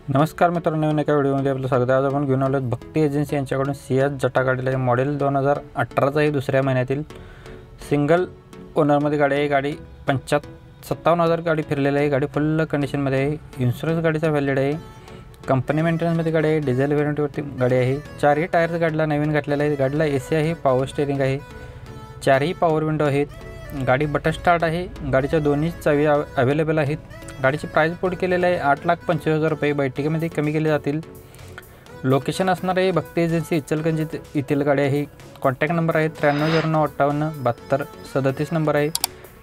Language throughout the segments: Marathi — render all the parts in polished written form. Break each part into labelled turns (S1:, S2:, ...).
S1: नमस्कार मित्रांनो, नवीन एका व्हिडिओमध्ये आपलं स्वागत आहे। आज आपण घेऊन आलो भक्ती एजन्सी यांच्याकडून सियाज जटा गाडीला आहे। मॉडेल 2018चा आहे, दुसऱ्या महिन्यातील सिंगल ओनरमध्ये गाडी आहे। गाडी 57,000 गाडी फिरलेली आहे। गाडी फुल कंडिशनमध्ये आहे। इन्शुरन्स गाडीचा व्हॅलिड आहे। कंपनी मेंटेनन्समध्ये गाडी आहे। डिझेल व्हेरियंटवरती गाडी आहे। चारही टायर्स गाडीला नवीन घातलेला आहे। गाडीला एसी आहे, पॉवर स्टीअरिंग आहे, चारही पॉवर विंडो आहेत। गाडी बटन स्टार्ट आहे। गाडीच्या दोन्ही चावी अवेलेबल आहेत। गाडीची प्राइस कोड केलेली आहे 8,25,000 रुपये। बैठकीमध्ये कमी केले जातील। लोकेशन असणार आहे भक्ती एजन्सी इचलकरंजी येथील गाडी आहे। कॉन्टॅक्ट नंबर आहे 9309587237 नंबर आहे।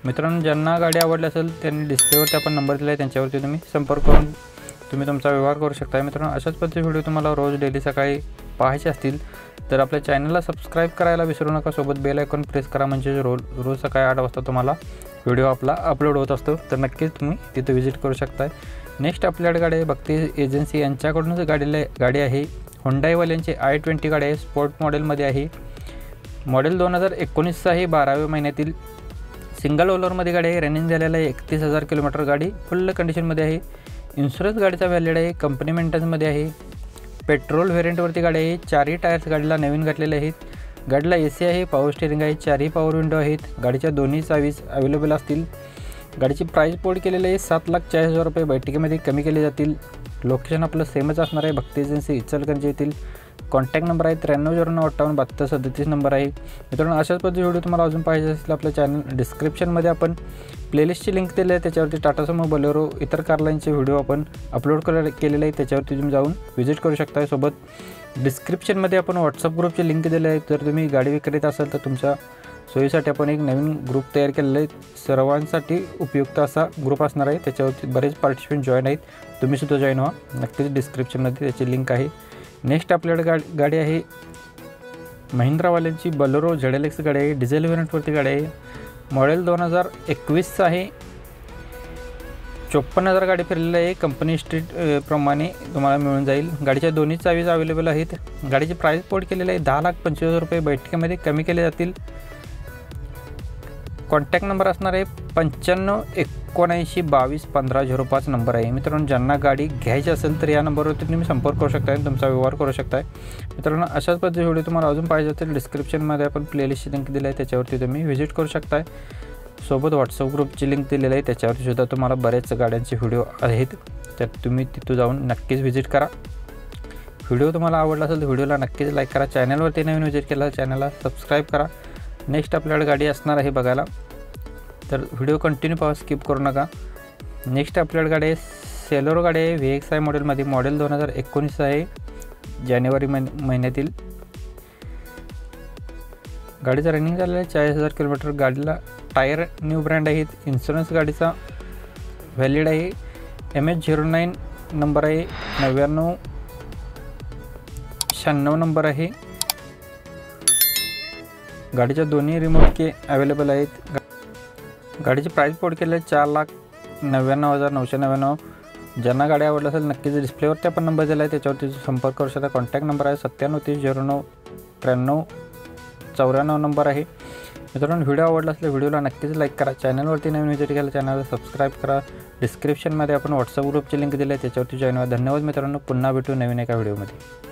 S1: मित्रांनो, ज्यांना गाडी आवडली असेल त्यांनी डिस्प्लेवरती आपण नंबर दिला आहे, त्यांच्यावरती तुम्ही संपर्क करून तुम्ही तुमचा व्यवहार करू शकता। मित्रांनो, अशाच पद्धतीचे व्हिडिओ तुम्हाला रोज डेली सकाळी पाहायचे असतील तर आपल्या चॅनलला सबस्क्राईब करायला विसरू नका। सोबत बेल आयकॉन प्रेस करा, म्हणजे रोज सकाळी 8 वाजता तुम्हाला व्हिडिओ आपला अपलोड होत असतो। तर नक्कीच तुम्ही तिथे व्हिजिट करू शकता। नेक्स्ट आपल्याकडे गाडी आहे भक्ती एजन्सी यांच्याकडूनच गाडी आहे। हुंडाईवाल्यांची i20 गाडी आहे। स्पोर्ट मॉडेलमध्ये आहे। मॉडेल 2019चा आहे, 12व्या महिन्यातील सिंगल ओनरमध्ये गाडी आहे। रनिंग झालेला आहे 31,000 किलोमीटर। गाडी फुल कंडिशनमध्ये आहे। इन्शुरन्स गाडीचा व्हॅलिड आहे। कंपनी मेंटेनन्समध्ये आहे। पेट्रोल व्हेरियंटवरती गाडी आहे। चारही टायर्स गाडीला नवीन घातलेले आहेत। गाडीला एसी आहे, पॉवर स्टीअरिंग आहे, चारही पॉवर विंडो आहेत। गाडीच्या दोन्ही चावीज अवेलेबल असतील। गाडीची प्राइस कोड केलेली आहे 7,40,000 रुपये। बैठकीमध्ये कमी केले जातील। लोकेशन आपलं सेमच असणार आहे, भक्ती एजन्सी इचलकरंजी येथील। कॉन्टॅक्ट नंबर आहे 9309587237 नंबर आहे। मित्रांनो, अशाच पद्धतीचे व्हिडिओ तुम्हाला अजून पाहिजे असेल आपल्या चॅनल डिस्क्रिप्शनमध्ये आपण प्लेलिस्टची लिंक दिली आहे, त्याच्यावरती टाटा सुमो, बोलेरो, इतर कार लाईनचे व्हिडिओ आपण अपलोड केलेले आहे, त्याच्यावरती तुम्ही जाऊन व्हिजिट करू शकता। सोबत डिस्क्रिप्शनमध्ये आपण व्हॉट्सअप ग्रुपची लिंक दिली आहे। जर तुम्ही गाडी विक्रेता असाल तर तुमच्या सोयीसाठी आपण एक नवीन ग्रुप तयार केलेला आहे। सर्वांसाठी उपयुक्त असा ग्रुप असणार आहे, त्याच्यावरती बरेच पार्टिसिपेंट जॉईन आहेत। तुम्हीसुद्धा जॉईन व्हा, नक्कीच डिस्क्रिप्शनमध्ये त्याची लिंक आहे। नेक्स्ट आपल्याकडे गाडी आहे महिंद्रावाल्यांची बोलेरो ZLX गाडी आहे। डिझेल व्हेरियंटवरती गाडी आहे। मॉडेल 2021चा आहे। 54,000 गाडी फिरलेली आहे। कंपनी स्ट्रीट प्रमाणे तुम्हाला मिळून जाईल। गाडीच्या दोन्ही चावीज अवेलेबल आहेत। गाडीची प्राइस कोड केलेली आहे 10,25,000 रुपये। बैठकीमध्ये कमी केले जातील। कॉन्टॅक्ट नंबर असणार आहे 9579221505 नंबर आहे। मित्रांनो, ज्यांना गाडी घ्यायची असेल तर या नंबरवरती तुम्ही संपर्क करू शकता आणि तुमचा व्यवहार करू शकता। मित्रांनो, अशाच पद्धतीचे व्हिडिओ तुम्हाला अजून पाहिजे असेल डिस्क्रिप्शनमध्ये आपण प्लेलिस्टची लिंक दिली आहे, त्याच्यावरती तुम्ही व्हिजिट करू शकता। सोबत व्हॉट्सअप ग्रुपची लिंक दिलेली आहे, त्याच्यावरती सुद्धा तुम्हाला बरेच गाड्यांचे व्हिडिओ आहेत, तर तुम्ही तिथं जाऊन नक्कीच व्हिजिट करा। व्हिडिओ तुम्हाला आवडला असेल तर व्हिडिओला नक्कीच लाईक करा। चॅनलवरती नवीन व्हिजिट केला तर चॅनलला सबस्क्राईब करा। नेक्स्ट आपल्याकडे गाडी असणार आहे बघायला, तर व्हिडिओ कंटिन्यू पाहा, स्किप करू नका। नेक्स्ट आपल्याकडे गाडी आहे सेलोरो गाडी आहे VXI मॉडेलमध्ये। मॉडेल 2019 आहे, जानेवारी महिन्यातील। गाडीचा रनिंग झालेला आहे 40,000 किलोमीटर। गाडीला टायर न्यू ब्रँड आहेत। इन्शुरन्स गाडीचा व्हॅलिड आहे। MH09 नंबर आहे, 9996 नंबर आहे। गाडीच्या दोन्ही रिमोट के अवेलेबल आहेत। गाडीची प्राइस कोड केले 4,99,999। ज्यांना गाडी आवडली असेल नक्कीच डिस्प्लेवरती आपण नंबर दिला आहे, त्याच्यावरती संपर्क करू शकता। कॉन्टॅक्ट नंबर आहे 97309394 नंबर आहे। मित्रांनो, व्हिडिओ आवडला असेल व्हिडिओला नक्कीच लाईक करा। चॅनलवरती नवीन व्हिजिट केला चॅनलला सबस्क्राईब करा। डिस्क्रिप्शनमध्ये आपण व्हॉट्सअप ग्रुपची लिंक दिली आहे, त्याच्यावरती जॉईन व्हा। धन्यवाद मित्रांनो, पुन्हा भेटू नवीन एका व्हिडिओमध्ये।